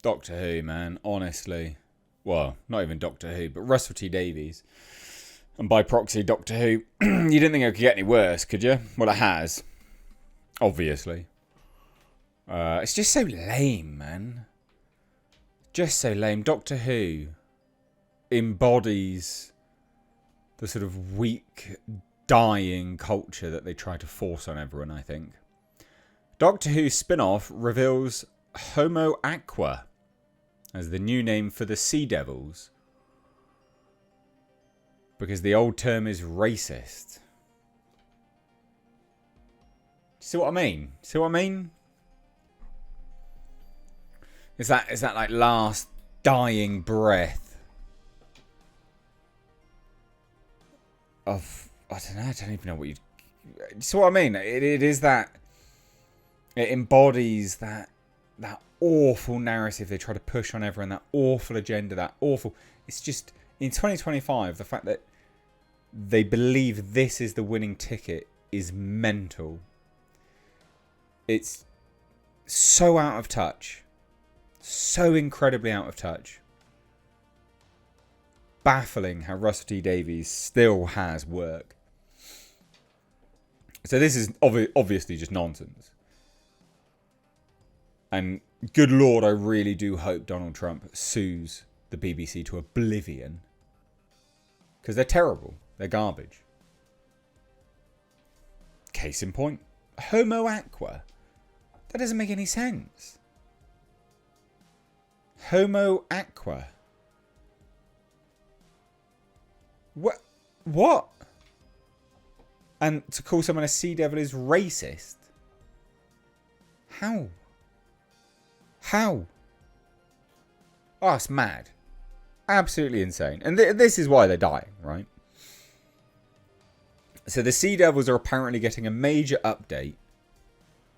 Doctor Who, man, honestly. Well, not even Doctor Who, but Russell T Davies. And by proxy, Doctor Who. You didn't think it could get any worse, could you? Well, it has. Obviously. It's just so lame, man. Just so lame. Doctor Who embodies the sort of weak, dying culture that they try to force on everyone, I think. Doctor Who spin-off reveals Homo Aqua as the new name for the Sea Devils, because the old term is racist. See what I mean? See what I mean? Is that like last dying breath of, I don't know, I don't even know what you see what I mean? It is that, it embodies that awful narrative they try to push on everyone, that awful agenda, that awful, it's just, in 2025, the fact that they believe this is the winning ticket is mental. It's so out of touch. So incredibly out of touch. Baffling how Russell T Davies still has work. So this is obviously just nonsense. And good Lord, I really do hope Donald Trump sues the BBC to oblivion. Because they're terrible. They're garbage. Case in point. Homo Aqua. That doesn't make any sense. Homo Aqua. What? And to call someone a sea devil is racist? How? How? Oh, it's mad. Absolutely insane. And this is why they're dying, right? So the Sea Devils are apparently getting a major update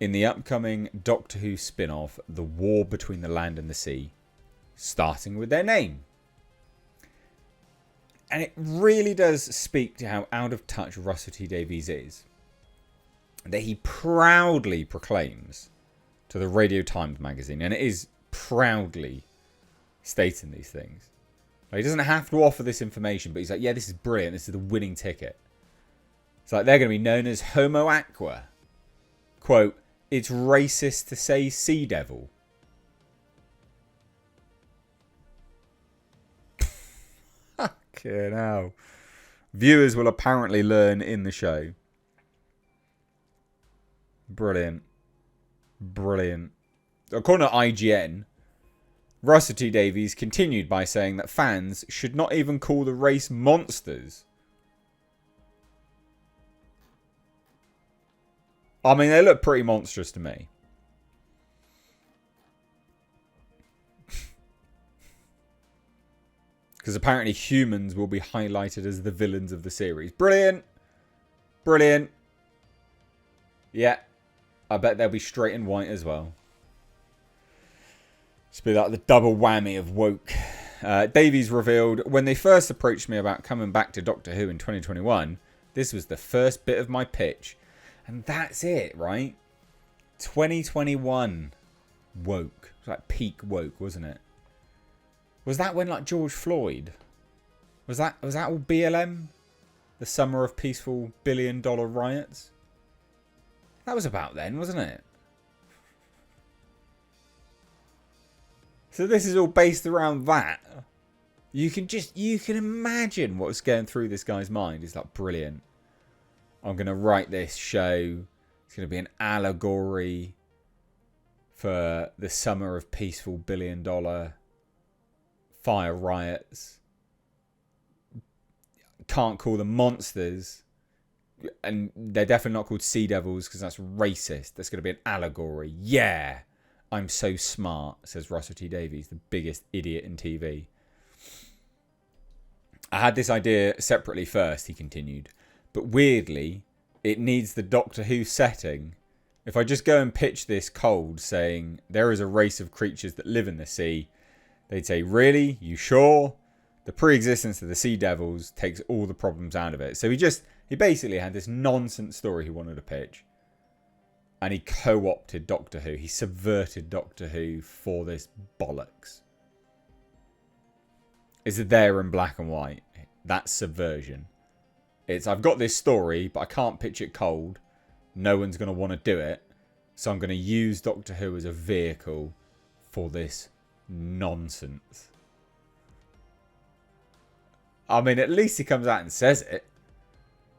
in the upcoming Doctor Who spin-off, The War Between the Land and the Sea, starting with their name. And it really does speak to how out of touch Russell T Davies is, that he proudly proclaims to the Radio Times magazine, and it is proudly stating these things. Like, he doesn't have to offer this information, but he's like, yeah, this is brilliant. This is the winning ticket. It's like they're going to be known as Homo Aqua. Quote, it's racist to say sea devil. Fucking hell. Viewers will apparently learn in the show. Brilliant. Brilliant. According to IGN, Russell T Davies continued by saying that fans should not even call the race monsters. I mean, they look pretty monstrous to me. Because apparently humans will be highlighted as the villains of the series. Brilliant. Brilliant. Yeah. I bet they'll be straight and white as well. It's be like the double whammy of woke. Davies revealed, when they first approached me about coming back to Doctor Who in 2021, this was the first bit of my pitch. And that's it, right? 2021 woke. It was like peak woke, wasn't it? Was that when like George Floyd? Was that all BLM? The summer of peaceful $1 billion riots? That was about then, wasn't it? So this is all based around that. You can imagine what's going through this guy's mind. It's like, brilliant. I'm going to write this show. It's going to be an allegory for the summer of peaceful $1 billion fire riots. Can't call them monsters. And they're definitely not called sea devils because that's racist. That's going to be an allegory. Yeah. I'm so smart, says Russell T Davies, the biggest idiot in TV. I had this idea separately first, he continued. But weirdly, it needs the Doctor Who setting. If I just go and pitch this cold, saying there is a race of creatures that live in the sea, they'd say, really? You sure? The pre-existence of the Sea Devils takes all the problems out of it. So he basically had this nonsense story he wanted to pitch. And he co-opted Doctor Who. He subverted Doctor Who for this bollocks. It's there in black and white. That's subversion. It's, I've got this story, but I can't pitch it cold. No one's going to want to do it. So I'm going to use Doctor Who as a vehicle for this nonsense. I mean, at least he comes out and says it.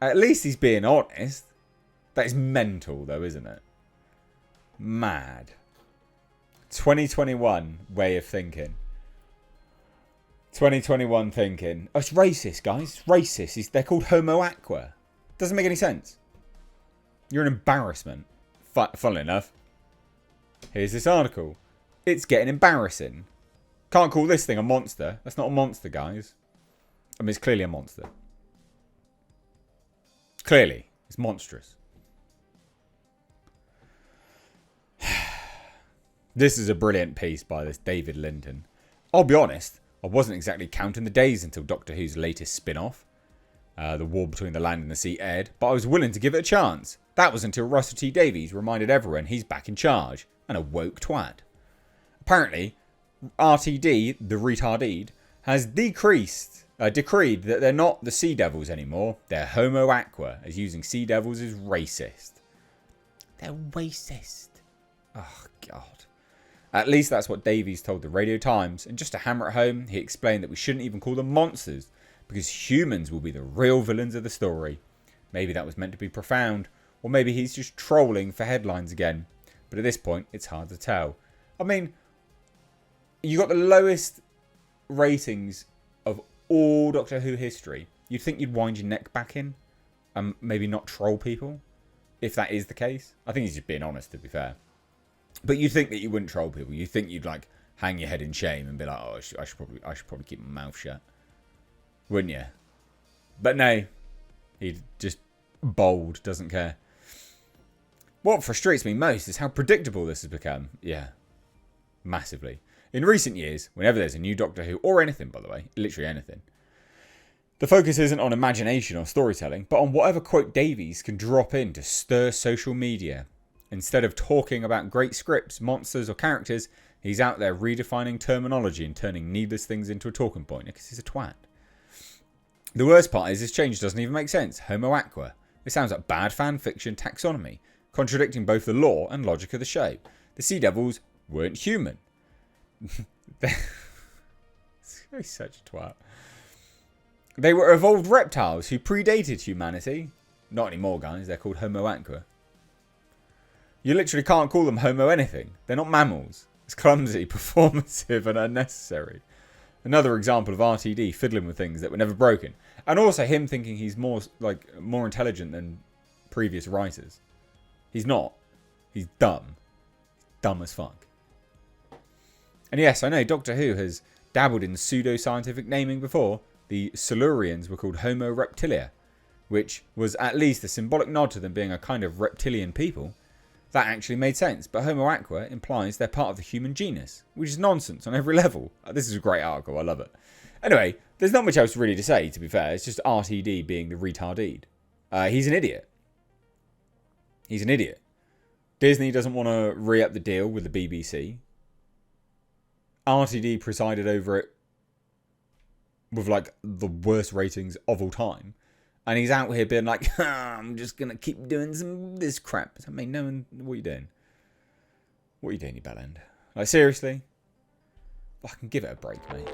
At least he's being honest. That is mental, though, isn't it? Mad. 2021 way of thinking. 2021 thinking. Oh, it's racist, guys. It's racist. They're called Homo Aqua. Doesn't make any sense. You're an embarrassment. Funnily enough. Here's this article. It's getting embarrassing. Can't call this thing a monster. That's not a monster, guys. I mean, it's clearly a monster. Clearly. It's monstrous. This is a brilliant piece by this David Linton. I'll be honest, I wasn't exactly counting the days until Doctor Who's latest spin-off, The War Between the Land and the Sea, aired, but I was willing to give it a chance. That was until Russell T Davies reminded everyone he's back in charge, and a woke twat. Apparently, RTD, the retarded, has decreed that they're not the Sea Devils anymore. They're Homo Aqua, as using Sea Devils is racist. They're racist. Oh, God. At least that's what Davies told the Radio Times, and just to hammer it home, he explained that we shouldn't even call them monsters, because humans will be the real villains of the story. Maybe that was meant to be profound, or maybe he's just trolling for headlines again. But at this point, it's hard to tell. I mean, you got the lowest ratings of all Doctor Who history. You'd think you'd wind your neck back in, and maybe not troll people, if that is the case. I think he's just being honest, to be fair. But you'd think that you wouldn't troll people. You'd think you'd like hang your head in shame and be like, "Oh, I should probably keep my mouth shut," wouldn't you? But no, he's just bold, doesn't care. What frustrates me most is how predictable this has become. Yeah, massively. In recent years, whenever there's a new Doctor Who, or anything, by the way, literally anything, the focus isn't on imagination or storytelling, but on whatever quote Davies can drop in to stir social media. Instead of talking about great scripts, monsters or characters, he's out there redefining terminology and turning needless things into a talking point because he's a twat. The worst part is this change doesn't even make sense. Homo Aqua. It sounds like bad fan fiction taxonomy, contradicting both the lore and logic of the show. The Sea Devils weren't human. He's such a twat. They were evolved reptiles who predated humanity. Not anymore, guys. They're called Homo Aqua. You literally can't call them Homo anything. They're not mammals. It's clumsy, performative, and unnecessary. Another example of RTD fiddling with things that were never broken. And also him thinking he's more intelligent than previous writers. He's not. He's dumb. Dumb as fuck. And yes, I know Doctor Who has dabbled in pseudo-scientific naming before. The Silurians were called Homo Reptilia, which was at least a symbolic nod to them being a kind of reptilian people. That actually made sense, but Homo Aqua implies they're part of the human genus, which is nonsense on every level. This is a great article, I love it. Anyway, there's not much else really to say, to be fair. It's just RTD being the retarded. He's an idiot. He's an idiot. Disney doesn't want to re-up the deal with the BBC. RTD presided over it with like the worst ratings of all time. And he's out here being like, I'm just going to keep doing some of this crap. I mean, no one, what are you doing? What are you doing, you bellend? Like, seriously? Fucking give it a break, mate.